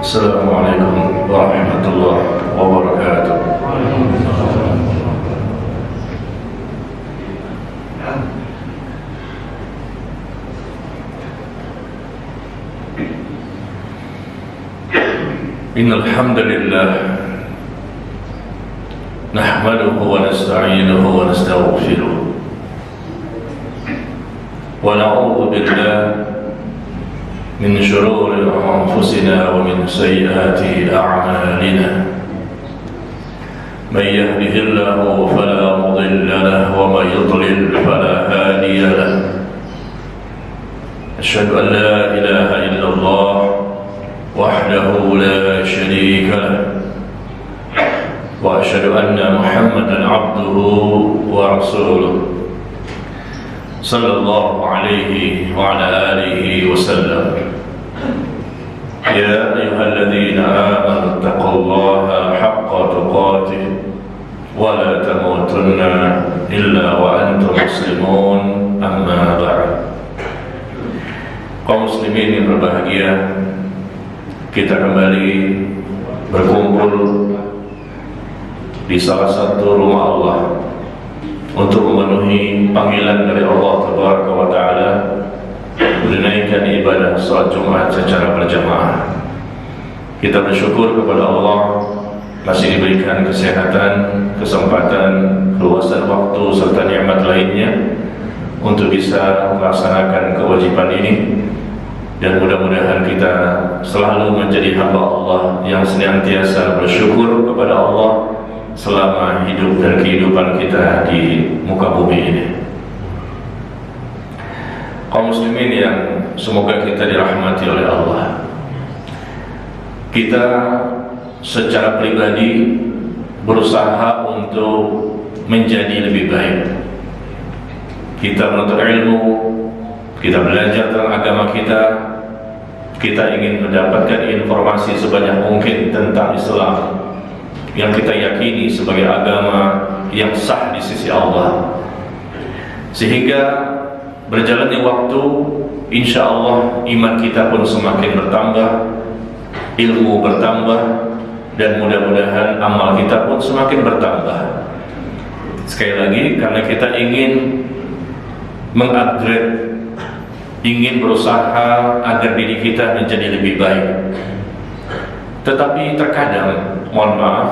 Assalamualaikum warahmatullahi wabarakatuh. Innal hamdalillah nahmaduhu wa nasta'inuhu wa nastaghfiruh wa na'udzu billahi min shururi anfusina wa min sayyiati a'malina. Man yahdihillahu fala mudilla lahu wa man yudlil fala hadiya lahu. Asyhadu an la ilaha illallah wahdahu la syarika lahu wa asyhadu anna Muhammadan 'abduhu wa rasuluh sallallahu alaihi wa ala alihi wa sallam. Ya ayyuhalladzina amanu taqullaha haqqa tuqatih wa la tamutunna illa wa antum muslimun, amma ba'd. Kaum muslimin yang berbahagia, kita kembali berkumpul di salah satu rumah Allah untuk memenuhi panggilan dari Allah Tabaraka wa Ta'ala, menunaikan ibadah salat Jumat secara berjamaah. Kita bersyukur kepada Allah masih diberikan kesehatan, kesempatan, keluasan waktu serta nikmat lainnya untuk bisa melaksanakan kewajiban ini, dan mudah-mudahan kita selalu menjadi hamba Allah yang senantiasa bersyukur kepada Allah selama hidup dan kehidupan kita di muka bumi ini. Kaum muslimin yang semoga kita dirahmati oleh Allah, kita secara pribadi berusaha untuk menjadi lebih baik. Kita menuntut ilmu, kita belajar tentang agama kita, kita ingin mendapatkan informasi sebanyak mungkin tentang Islam yang kita yakini sebagai agama yang sah di sisi Allah, sehingga berjalannya waktu, insya Allah iman kita pun semakin bertambah, ilmu bertambah, dan mudah-mudahan amal kita pun semakin bertambah. Sekali lagi, karena kita ingin mengupgrade, ingin berusaha agar diri kita menjadi lebih baik. Tetapi terkadang, mohon maaf,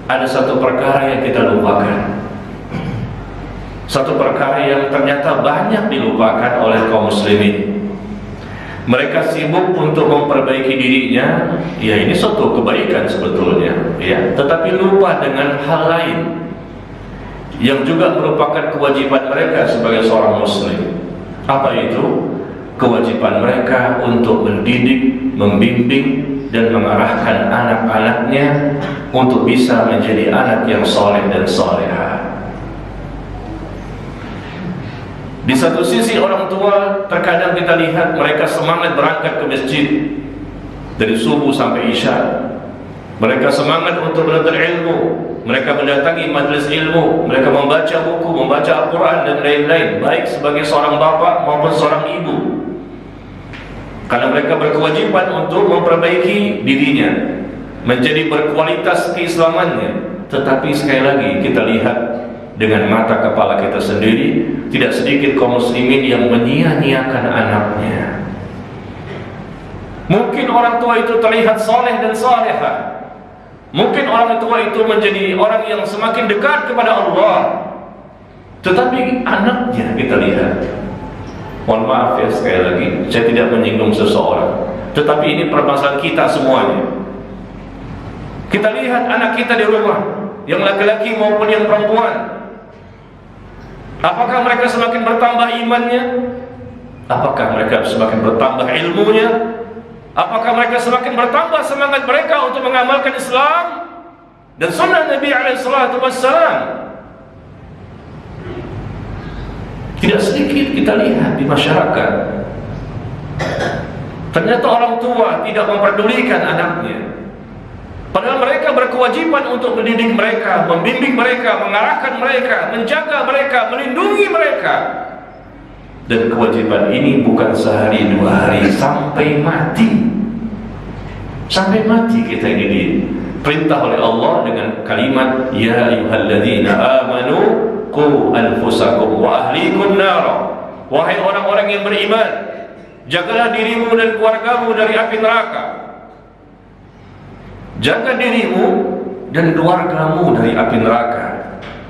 ada satu perkara yang kita lupakan, satu perkara yang ternyata banyak dilupakan oleh kaum muslimin. Mereka sibuk untuk memperbaiki dirinya, ya ini suatu kebaikan sebetulnya, ya, tetapi lupa dengan hal lain yang juga merupakan kewajiban mereka sebagai seorang muslim. Apa itu? Kewajiban mereka untuk mendidik, membimbing, dan mengarahkan anak-anaknya untuk bisa menjadi anak yang soleh dan solehah. Di satu sisi orang tua, terkadang kita lihat mereka semangat berangkat ke masjid dari subuh sampai isya. Mereka semangat untuk menuntut ilmu, mereka mendatangi majelis ilmu, mereka membaca buku, membaca Al-Quran dan lain-lain, baik sebagai seorang bapak maupun seorang ibu, karena mereka berkewajiban untuk memperbaiki dirinya, menjadi berkualitas keislamannya. Tetapi sekali lagi kita lihat dengan mata kepala kita sendiri, tidak sedikit kaum muslimin yang menyia-nyiakan anaknya. Mungkin orang tua itu terlihat soleh dan solehah, mungkin orang tua itu menjadi orang yang semakin dekat kepada Allah, tetapi anaknya kita lihat, mohon maaf ya sekali lagi, saya tidak menyinggung seseorang, tetapi ini permasalahan kita semuanya. Kita lihat anak kita di rumah, yang laki-laki maupun yang perempuan, apakah mereka semakin bertambah imannya? Apakah mereka semakin bertambah ilmunya? Apakah mereka semakin bertambah semangat mereka untuk mengamalkan Islam dan sunnah Nabi SAW? Tidak sedikit kita lihat di masyarakat, ternyata orang tua tidak memperdulikan anaknya, padahal mereka berkewajiban untuk mendidik mereka, membimbing mereka, mengarahkan mereka, menjaga mereka, melindungi mereka. Dan kewajiban ini bukan sehari dua hari, sampai mati. Sampai mati kita ini diperintah oleh Allah dengan kalimat ya ayyuhalladzina amanu qu anfusakum wa ahlikum nar. Wahai orang-orang yang beriman, jagalah dirimu dan keluargamu dari api neraka. Jaga dirimu dan keluargamu dari api neraka.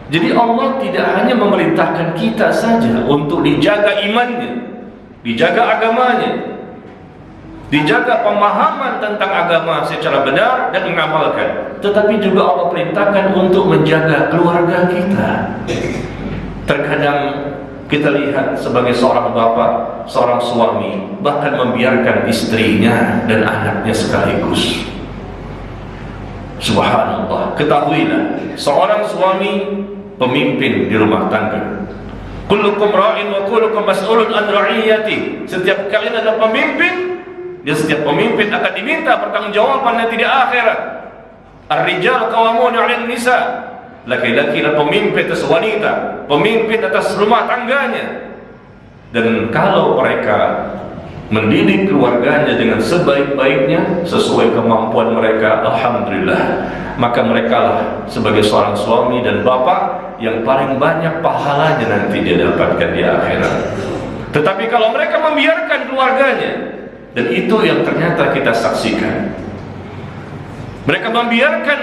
Jadi Allah tidak hanya memerintahkan kita saja untuk dijaga imannya, dijaga agamanya, dijaga pemahaman tentang agama secara benar dan mengamalkan, tetapi juga Allah perintahkan untuk menjaga keluarga kita. Terkadang kita lihat sebagai seorang bapak, seorang suami bahkan membiarkan istrinya dan anaknya sekaligus. Subhanallah. Ketahuilah, seorang suami pemimpin di rumah tangga. Kullukum ra'in wa kullukum mas'ulun an ra'iyati. Setiap kalian adalah pemimpin. Dia setiap pemimpin akan diminta pertanggungjawaban nanti di akhirat. Ar-rijal qawwamuna 'alan nisa. Laki-laki adalah pemimpin atas wanita, pemimpin atas rumah tangganya. Dan kalau mereka mendidik keluarganya dengan sebaik-baiknya sesuai kemampuan mereka, alhamdulillah, maka mereka lah sebagai seorang suami dan bapak yang paling banyak pahalanya nanti dia dapatkan di akhirat. Tetapi kalau mereka membiarkan keluarganya, dan itu yang ternyata kita saksikan, mereka membiarkan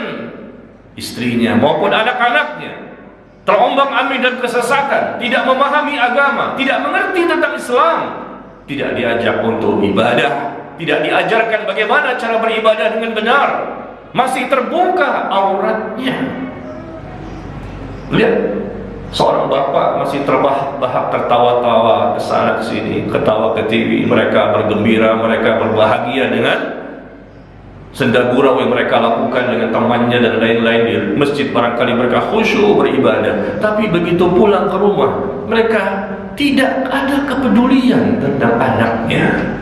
istrinya maupun anak-anaknya terombang-ambing dan kesesatan, tidak memahami agama, tidak mengerti tentang Islam, tidak diajak untuk ibadah, tidak diajarkan bagaimana cara beribadah dengan benar, masih terbuka auratnya. Lihat, seorang bapak masih terbahak-bahak tertawa-tawa ke sana ke sini, ketawa ke TV, mereka bergembira, mereka berbahagia dengan senda gurau yang mereka lakukan dengan temannya dan lain-lain di masjid. Barangkali mereka khusyuk beribadah, tapi begitu pulang ke rumah mereka tidak ada kepedulian tentang anaknya.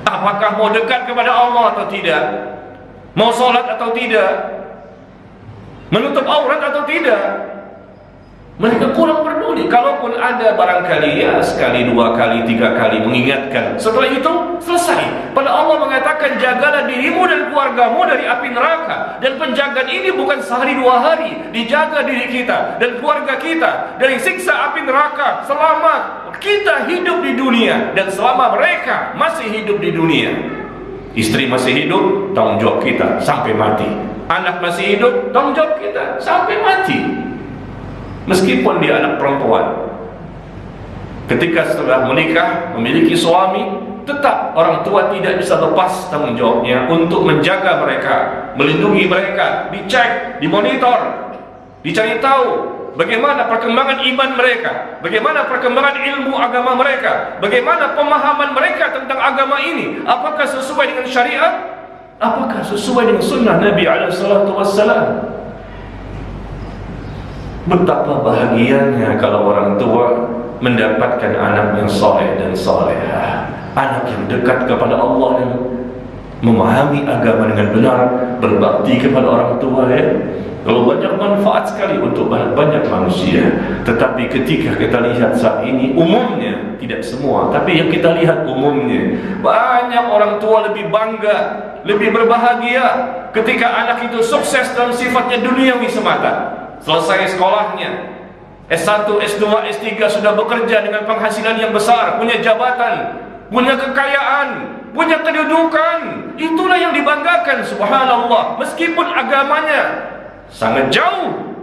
Apakah mau dekat kepada Allah atau tidak, mau sholat atau tidak, menutup aurat atau tidak. Mereka kurang peduli. Kalaupun ada barangkali ya sekali, dua kali, tiga kali mengingatkan, setelah itu selesai. Padahal Allah mengatakan jagalah dirimu dan keluargamu dari api neraka. Dan penjagaan ini bukan sehari dua hari. Dijaga diri kita dan keluarga kita dari siksa api neraka selama kita hidup di dunia dan selama mereka masih hidup di dunia. Istri masih hidup, tanggung jawab kita sampai mati. Anak masih hidup, tanggung jawab kita sampai mati. Meskipun dia anak perempuan, ketika setelah menikah memiliki suami, tetap orang tua tidak bisa lepas tanggung jawabnya untuk menjaga mereka, melindungi mereka, dicek, dimonitor, dicari tahu bagaimana perkembangan iman mereka, bagaimana perkembangan ilmu agama mereka, bagaimana pemahaman mereka tentang agama ini, apakah sesuai dengan syariat, apakah sesuai dengan sunnah Nabi SAW. Betapa bahagianya kalau orang tua mendapatkan anak yang soleh dan solehah, anak yang dekat kepada Allah dan memahami agama dengan benar, berbakti kepada orang tua ya. Kalau banyak manfaat sekali untuk banyak manusia. Tetapi ketika kita lihat saat ini, umumnya, tidak semua, tapi yang kita lihat umumnya, banyak orang tua lebih bangga, lebih berbahagia ketika anak itu sukses dalam sifatnya duniawi semata. Selesai sekolahnya, S1, S2, S3 sudah bekerja dengan penghasilan yang besar, punya jabatan, punya kekayaan, punya kedudukan. Itulah yang dibanggakan, subhanallah. Meskipun agamanya sangat jauh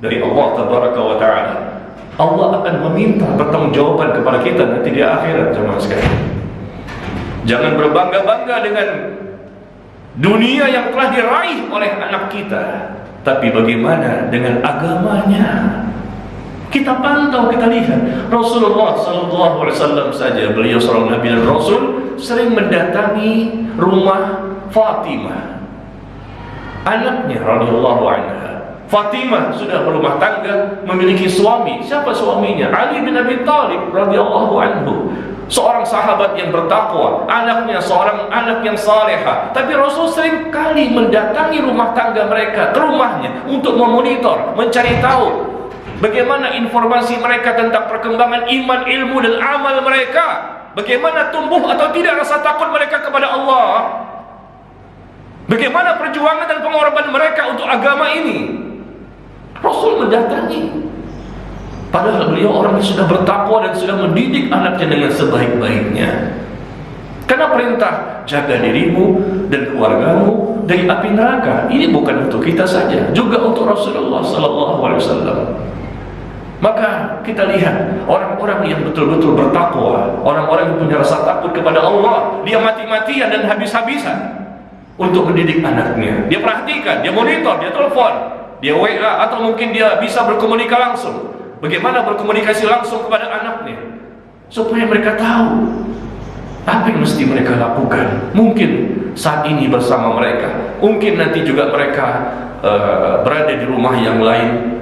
dari Allah tabaraka wa ta'ala, Allah akan meminta pertanggungjawaban kepada kita nanti di akhirat, jemaah sekalian. Jangan berbangga-bangga dengan dunia yang telah diraih oleh anak kita, tapi bagaimana dengan agamanya? Kita pantau, kita lihat. Rasulullah SAW saja, beliau seorang Nabi dan Rasul, sering mendatangi rumah Fatimah, anaknya radhiyallahu anha. Fatimah sudah berumah tangga, memiliki suami. Siapa suaminya? Ali bin Abi Thalib radhiyallahu anhu, seorang sahabat yang bertakwa, anaknya seorang anak yang salehah. Tapi Rasul sering kali mendatangi rumah tangga mereka, ke rumahnya, untuk memonitor, mencari tahu bagaimana informasi mereka tentang perkembangan iman, ilmu dan amal mereka, bagaimana tumbuh atau tidak rasa takut mereka kepada Allah. Bagaimana perjuangan dan pengorbanan mereka untuk agama ini. Rasul mendatangi, padahal beliau orang yang sudah bertakwa dan sudah mendidik anaknya dengan sebaik-baiknya. Karena perintah jaga dirimu dan keluargamu dari api neraka ini bukan untuk kita saja, juga untuk Rasulullah SAW. Maka kita lihat orang-orang yang betul-betul bertakwa, orang-orang yang punya rasa takut kepada Allah, dia mati-matian dan habis-habisan untuk mendidik anaknya. Dia perhatikan, dia monitor, dia telepon, dia WA, atau mungkin dia bisa berkomunikasi langsung. Bagaimana berkomunikasi langsung kepada anaknya, supaya mereka tahu apa yang mesti mereka lakukan. Mungkin saat ini bersama mereka, mungkin nanti juga mereka berada di rumah yang lain,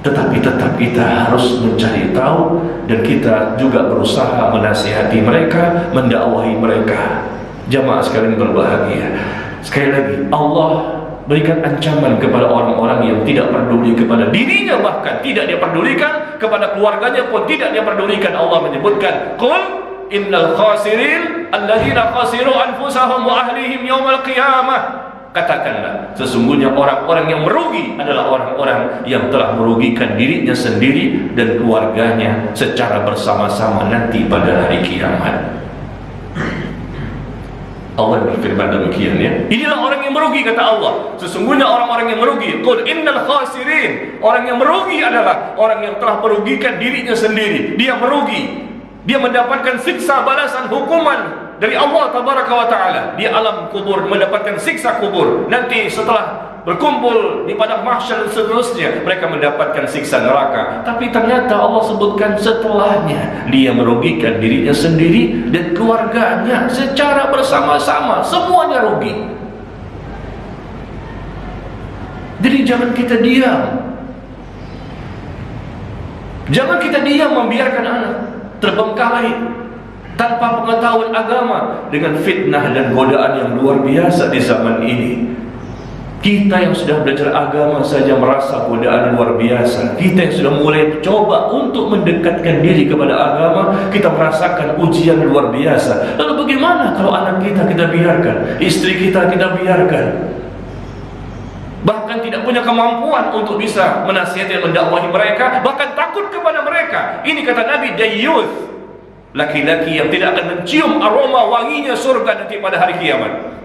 tetapi tetap kita harus mencari tahu, dan kita juga berusaha menasihati mereka, mendakwahi mereka. Jamaah sekalian berbahagia, sekali lagi Allah berikan ancaman kepada orang-orang yang tidak peduli kepada dirinya, bahkan tidak dia pedulikan kepada keluarganya pun tidak dia pedulikan. Allah menyebutkan, qul innal khasirin alladzina khasiru anfusahum wa ahlihim yaumal qiyamah. Katakanlah, sesungguhnya orang-orang yang merugi adalah orang-orang yang telah merugikan dirinya sendiri dan keluarganya secara bersama-sama nanti pada hari kiamat. Allah berfirman demikian, ya. Inilah orang yang merugi, kata Allah. Sesungguhnya orang-orang yang merugi, qul innal khasirin, orang yang merugi adalah orang yang telah merugikan dirinya sendiri. Dia merugi, dia mendapatkan siksa balasan hukuman dari Allah tabaraka wa ta'ala di alam kubur, mendapatkan siksa kubur. Nanti setelah berkumpul di padang mahsyar dan seterusnya, mereka mendapatkan siksa neraka. Tapi ternyata Allah sebutkan setelahnya, dia merugikan dirinya sendiri dan keluarganya secara bersama-sama, semuanya rugi. Jadi jangan kita diam, jangan kita diam membiarkan anak terbengkalai tanpa pengetahuan agama dengan fitnah dan godaan yang luar biasa di zaman ini. Kita yang sudah belajar agama saja merasa godaan luar biasa. Kita yang sudah mulai coba untuk mendekatkan diri kepada agama, kita merasakan ujian luar biasa. Lalu bagaimana kalau anak kita biarkan, istri kita biarkan, bahkan tidak punya kemampuan untuk bisa menasihati dan mendakwahi mereka, bahkan takut kepada mereka? Ini kata Nabi, dayyuth, laki-laki yang tidak akan mencium aroma wanginya surga nanti pada hari kiamat.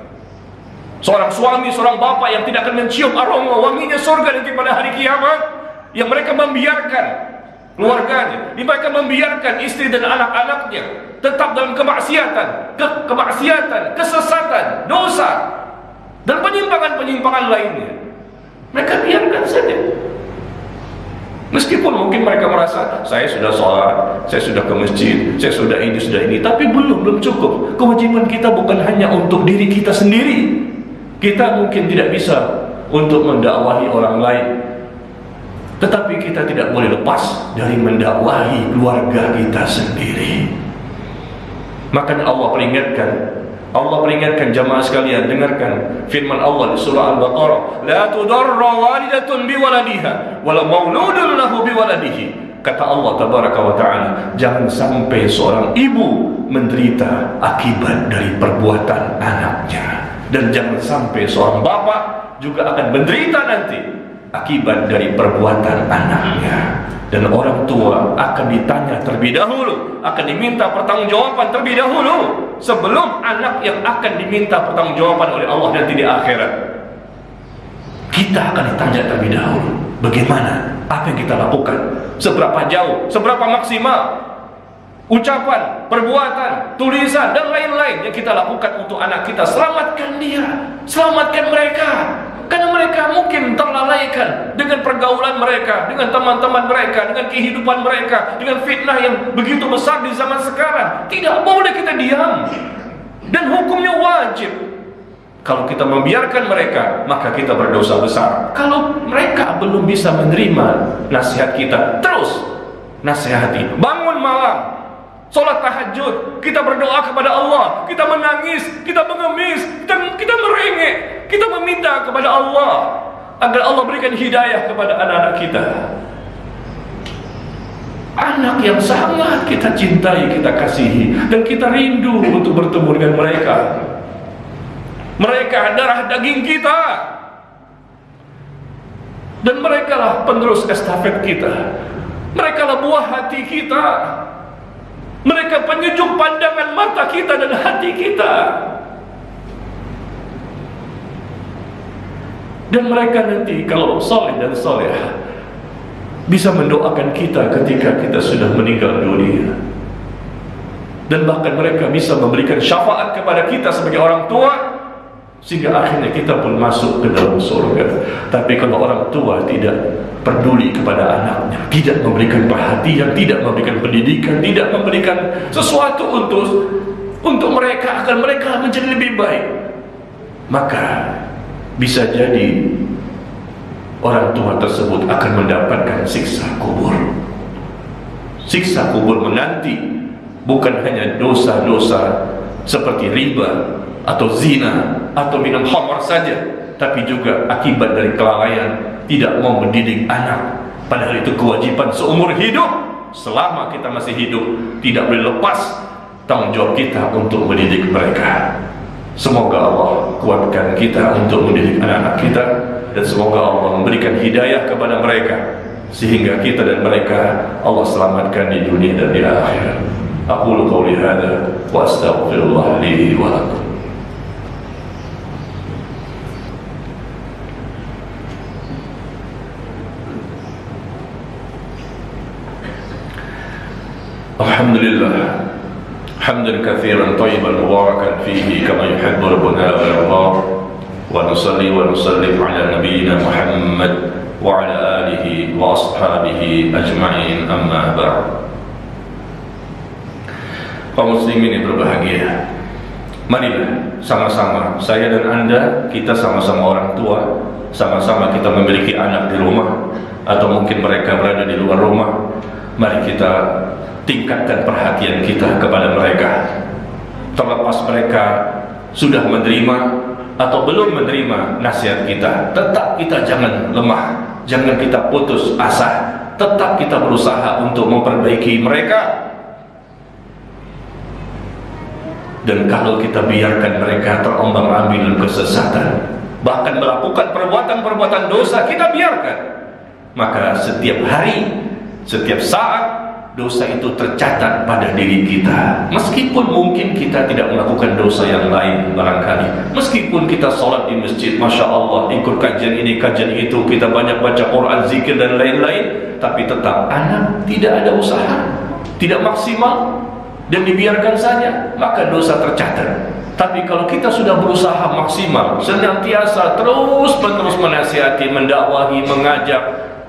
Seorang suami, seorang bapak yang tidak akan mencium aroma wanginya surga nanti pada hari kiamat, yang mereka membiarkan keluarganya, mereka membiarkan istri dan anak-anaknya tetap dalam kemaksiatan, kesesatan, dosa, dan penyimpangan-penyimpangan lainnya. Mereka biarkan saja. Meskipun mungkin mereka merasa, saya sudah sholat, saya sudah ke masjid, saya sudah ini, tapi belum cukup. Kewajiban kita bukan hanya untuk diri kita sendiri. Kita mungkin tidak bisa untuk mendakwahi orang lain, tetapi kita tidak boleh lepas dari mendakwahi keluarga kita sendiri. Makanya Allah peringatkan jamaah sekalian, dengarkan firman Allah di surah Al-Baqarah, la tudarra walidatun biwaladiha wala mauludun lahu biwaladihi. Kata Allah tabaraka wa ta'ala, jangan sampai seorang ibu menderita akibat dari perbuatan anaknya, dan jangan sampai seorang bapak juga akan menderita nanti akibat dari perbuatan anaknya. Dan orang tua akan ditanya terlebih dahulu, akan diminta pertanggungjawaban terlebih dahulu, sebelum anak yang akan diminta pertanggungjawaban oleh Allah nanti di akhirat. Kita akan ditanya terlebih dahulu, bagaimana, apa yang kita lakukan, seberapa jauh, seberapa maksimal ucapan, perbuatan, tulisan, dan lain-lain yang kita lakukan untuk anak kita. Selamatkan dia, selamatkan mereka, karena mereka mungkin terlalaikan dengan pergaulan mereka, dengan teman-teman mereka, dengan kehidupan mereka, dengan fitnah yang begitu besar di zaman sekarang. Tidak boleh kita diam, dan hukumnya wajib. Kalau kita membiarkan mereka, maka kita berdosa besar. Kalau mereka belum bisa menerima nasihat kita, terus nasihati. Bangun malam, sholat tahajud, kita berdoa kepada Allah, kita menangis, kita mengemis, kita merengek, kita meminta kepada Allah agar Allah berikan hidayah kepada anak-anak kita. Anak yang sangat kita cintai, kita kasihi, dan kita rindu untuk bertemu dengan mereka. Mereka darah daging kita, dan mereka lah penerus estafet kita. Mereka lah buah hati kita. Mereka penyejuk pandangan mata kita dan hati kita. Dan mereka nanti kalau soleh dan solehah bisa mendoakan kita ketika kita sudah meninggal dunia. Dan bahkan mereka bisa memberikan syafaat kepada kita sebagai orang tua, sehingga akhirnya kita pun masuk ke dalam surga. Tapi kalau orang tua tidak peduli kepada anaknya, tidak memberikan perhatian, tidak memberikan pendidikan, tidak memberikan sesuatu untuk mereka agar mereka menjadi lebih baik, maka bisa jadi orang tua tersebut akan mendapatkan siksa kubur. Siksa kubur menanti bukan hanya dosa-dosa seperti riba atau zina atau minum khamar saja, tapi juga akibat dari kelalaian tidak mau mendidik anak, padahal itu kewajiban seumur hidup. Selama kita masih hidup, tidak boleh lepas tanggung jawab kita untuk mendidik mereka. Semoga Allah kuatkan kita untuk mendidik anak-anak kita, dan semoga Allah memberikan hidayah kepada mereka sehingga kita dan mereka Allah selamatkan di dunia dan di akhirat. Aqulu qawli hadza wa astaghfirullah li wa lakum. Alhamdulillah hamdan katsiran thayyiban mubarakan fihi kama yuhibbu rabbuna wa yarda, wa nusalli wa nusallim ala nabiyyina Muhammad wa ala alihi wa ashabihi ajma'in, amma ba'd. Kaum muslimin yang berbahagia, marilah sama-sama saya dan Anda, kita sama-sama orang tua, sama-sama kita memiliki anak di rumah atau mungkin mereka berada di luar rumah. Mari kita tingkatkan perhatian kita kepada mereka. Terlepas mereka sudah menerima atau belum menerima nasihat kita, tetap kita jangan lemah, jangan kita putus asa, tetap kita berusaha untuk memperbaiki mereka. Dan kalau kita biarkan mereka terombang-ambing dalam kesesatan, bahkan melakukan perbuatan-perbuatan dosa, kita biarkan, maka setiap hari, setiap saat dosa itu tercatat pada diri kita. Meskipun mungkin kita tidak melakukan dosa yang lain barangkali, meskipun kita sholat di masjid, Masya Allah, ikut kajian ini, kajian itu, kita banyak baca Quran, zikir dan lain-lain, tapi tetap anak tidak ada usaha, tidak maksimal, dan dibiarkan saja, maka dosa tercatat. Tapi kalau kita sudah berusaha maksimal, senantiasa terus-menerus menasihati, mendakwahi, mengajak,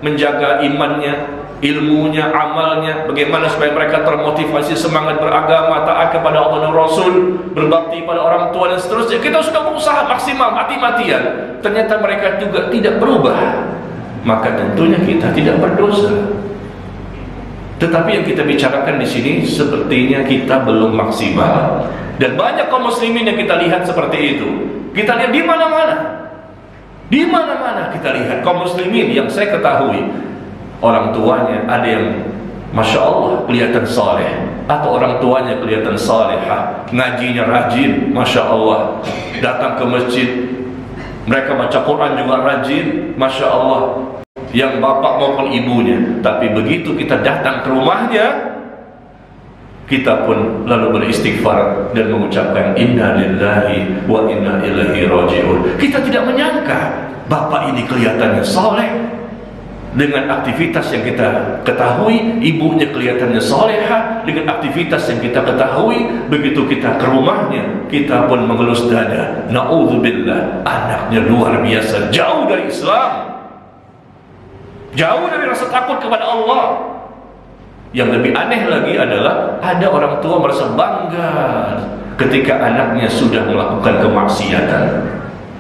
menjaga imannya, ilmunya, amalnya, bagaimana supaya mereka termotivasi, semangat beragama, taat kepada Allah dan Rasul, berbakti pada orang tua dan seterusnya, kita sudah berusaha maksimal, mati-matian, ternyata mereka juga tidak berubah, maka tentunya kita tidak berdosa. Tetapi yang kita bicarakan di sini sepertinya kita belum maksimal, dan banyak kaum muslimin yang kita lihat seperti itu. Kita lihat di mana-mana, di mana-mana kita lihat kaum muslimin yang saya ketahui orang tuanya ada yang Masya Allah kelihatan saleh, atau orang tuanya kelihatan salehah, ngajinya rajin, Masya Allah, datang ke masjid, mereka baca Quran juga rajin, Masya Allah, yang bapak maupun ibunya. Tapi begitu kita datang ke rumahnya, kita pun lalu beristighfar dan mengucapkan inna lillahi wa inna ilaihi raji'un. Kita tidak menyangka bapak ini kelihatannya soleh dengan aktivitas yang kita ketahui, ibunya kelihatannya solehah dengan aktivitas yang kita ketahui. Begitu kita ke rumahnya, kita pun mengelus dada, na'udzubillah, anaknya luar biasa, jauh dari Islam, jauh dari rasa takut kepada Allah. Yang lebih aneh lagi adalah ada orang tua merasa bangga ketika anaknya sudah melakukan kemaksiatan,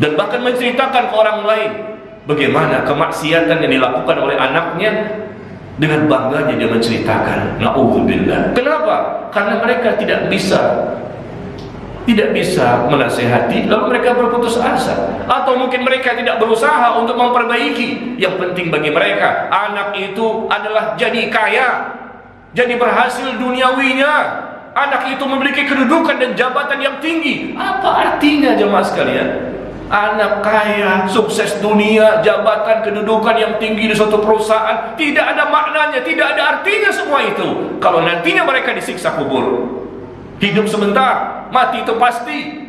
dan bahkan menceritakan ke orang lain bagaimana kemaksiatan yang dilakukan oleh anaknya. Dengan bangganya dia menceritakan, na'udzubillah. Kenapa? Karena mereka tidak bisa menasehati, lalu mereka berputus asa, atau mungkin mereka tidak berusaha untuk memperbaiki. Yang penting bagi mereka, anak itu adalah jadi kaya, jadi berhasil duniawinya, anak itu memiliki kedudukan dan jabatan yang tinggi. Apa artinya jemaah sekalian? Anak kaya, sukses dunia, jabatan, kedudukan yang tinggi di suatu perusahaan, tidak ada maknanya, tidak ada artinya semua itu kalau nantinya mereka disiksa kubur. Hidup sebentar, mati itu pasti.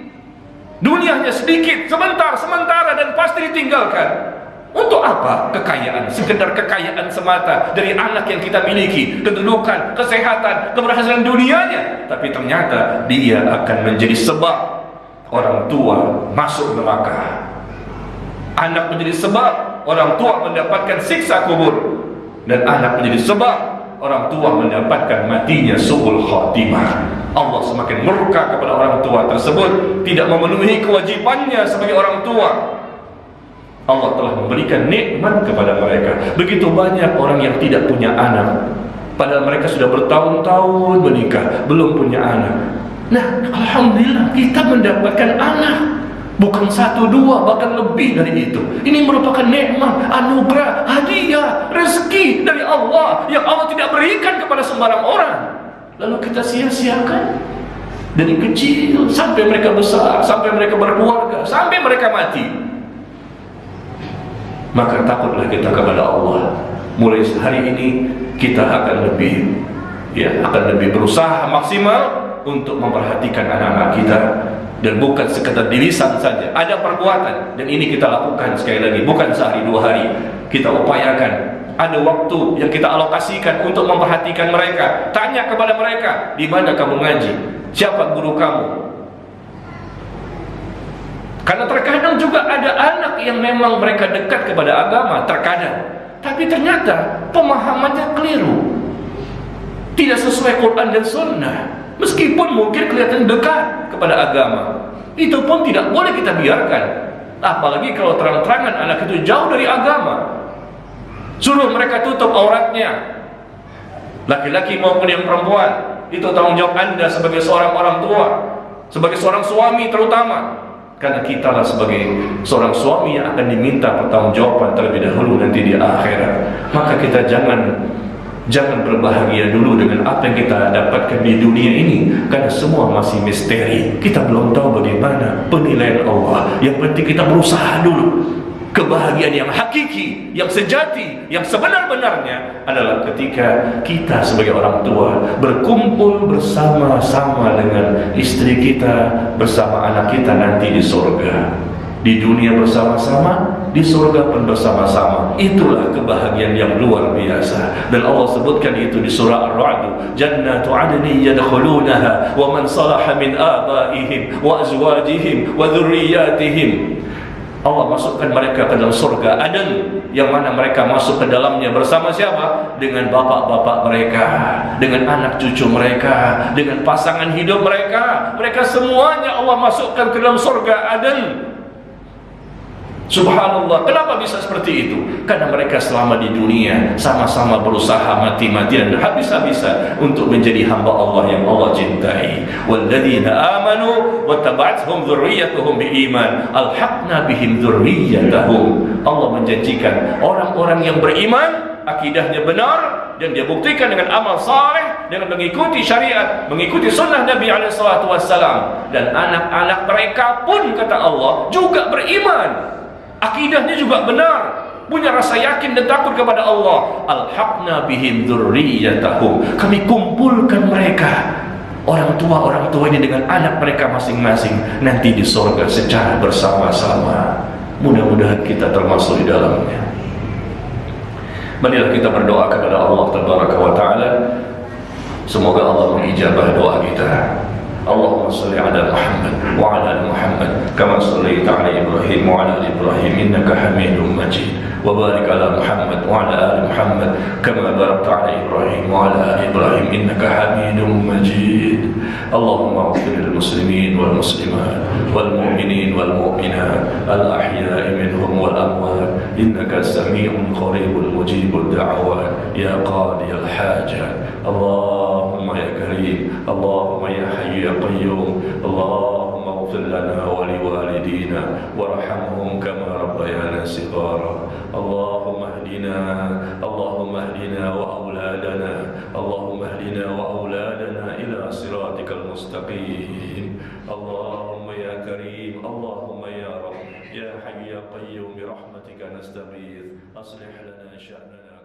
Dunia hanya sedikit, sementara dan pasti ditinggalkan. Untuk apa kekayaan? Sekedar kekayaan semata dari anak yang kita miliki, kedudukan, kesehatan, keberhasilan dunianya, tapi ternyata dia akan menjadi sebab orang tua masuk neraka. Anak menjadi sebab orang tua mendapatkan siksa kubur, dan anak menjadi sebab orang tua mendapatkan matinya su'ul khatimah. Allah semakin murka kepada orang tua tersebut, tidak memenuhi kewajibannya sebagai orang tua. Allah telah memberikan nikmat kepada mereka. Begitu banyak orang yang tidak punya anak, padahal mereka sudah bertahun-tahun menikah, belum punya anak. Nah, alhamdulillah kita mendapatkan anak, bukan 1, 2, bahkan lebih dari itu. Ini merupakan nikmat, anugerah, hadiah, rezeki dari Allah yang Allah tidak berikan kepada sembarang orang. Lalu kita sia-siakan dari kecil sampai mereka besar, sampai mereka berkeluarga, sampai mereka mati. Maka takutlah kita kepada Allah. Mulai hari ini kita akan lebih berusaha maksimal untuk memperhatikan anak-anak kita, dan bukan sekedar di lisan saja. Ada perbuatan, dan ini kita lakukan sekali lagi, bukan sehari 2 hari. Kita upayakan ada waktu yang kita alokasikan untuk memperhatikan mereka. Tanya kepada mereka, di mana kamu ngaji? Siapa guru kamu? Karena terkadang juga ada anak yang memang mereka dekat kepada agama, terkadang, tapi ternyata pemahamannya keliru, tidak sesuai Quran dan Sunnah. Meskipun mungkin kelihatan dekat kepada agama, itu pun tidak boleh kita biarkan. Apalagi kalau terang-terangan anak itu jauh dari agama. Suruh mereka tutup auratnya, laki-laki maupun yang perempuan. Itu tanggung jawab Anda sebagai seorang orang tua, sebagai seorang suami terutama. Karena kita lah sebagai seorang suami yang akan diminta pertanggungjawaban terlebih dahulu nanti di akhirat. Maka kita jangan berbahagia dulu dengan apa yang kita dapatkan di dunia ini, karena semua masih misteri. Kita belum tahu bagaimana penilaian Allah. Yang penting kita berusaha dulu. Kebahagiaan yang hakiki, yang sejati, yang sebenar-benarnya adalah ketika kita sebagai orang tua berkumpul bersama-sama dengan istri kita, bersama anak kita nanti di surga. Di dunia bersama-sama, di surga pun bersama-sama. Itulah kebahagiaan yang luar biasa. Dan Allah sebutkan itu di surah Ar-Ra'd, Jannatu 'adnin yadkhulunaha wa man salaha min abaihim wa azwajihim wa dzurriyyatihim. Allah masukkan mereka ke dalam surga Aden, yang mana mereka masuk ke dalamnya bersama siapa? Dengan bapak-bapak mereka, dengan anak cucu mereka, dengan pasangan hidup mereka. Mereka semuanya Allah masukkan ke dalam surga Aden. Subhanallah, kenapa bisa seperti itu? Karena mereka selama di dunia sama-sama berusaha mati-matian dan habis-habisan untuk menjadi hamba Allah yang Allah cintai. Walladzina amanu wattaba'athum dzurriyyatuhum biiman alhaqna bihim dzurriyyatahum. Allah menjanjikan orang-orang yang beriman, akidahnya benar, dan dia buktikan dengan amal saleh, dengan mengikuti syariat, mengikuti sunnah Nabi SAW, dan anak-anak mereka pun kata Allah juga beriman. Akidahnya juga benar, punya rasa yakin dan takut kepada Allah. Alhaqna bihim dzurriyyatahum. Kami kumpulkan mereka, orang tua ini dengan anak mereka masing-masing nanti di surga secara bersama-sama. Mudah-mudahan kita termasuk di dalamnya. Marilah kita berdoa kepada Allah Tabaraka wa Ta'ala. Semoga Allah mengijabah doa kita. Allahumma salli ala Muhammad wa ala ali Muhammad kama sallaita ala Ibrahim wa ala ali Ibrahim innaka Hamidum Majid, wa barik ala Muhammad wa ala ali Muhammad kama barakta ala Ibrahim wa ala ali Ibrahim innaka Hamidum Majid. Allahumma ighfir lil muslimin wal muslimat wal mu'minin wal mu'minat al ahya'i minhum wal amwat innaka sami'un qaribul mujibud da'awat ya qadiyal hajat. Allahumma ya karim, Allahumma ya hayyu ya qayyum, Allahumma ighfir lana wa liwalidina warhamhum kama rabbayana shighara. Allahumma ihdina wa auladana, Allahumma ihdina wa auladana إلى صراطك المستقيم. اللهم يا كريم، اللهم يا رب، يا حي يا قيوم، برحمتك نستغيث، أصلح لنا شأننا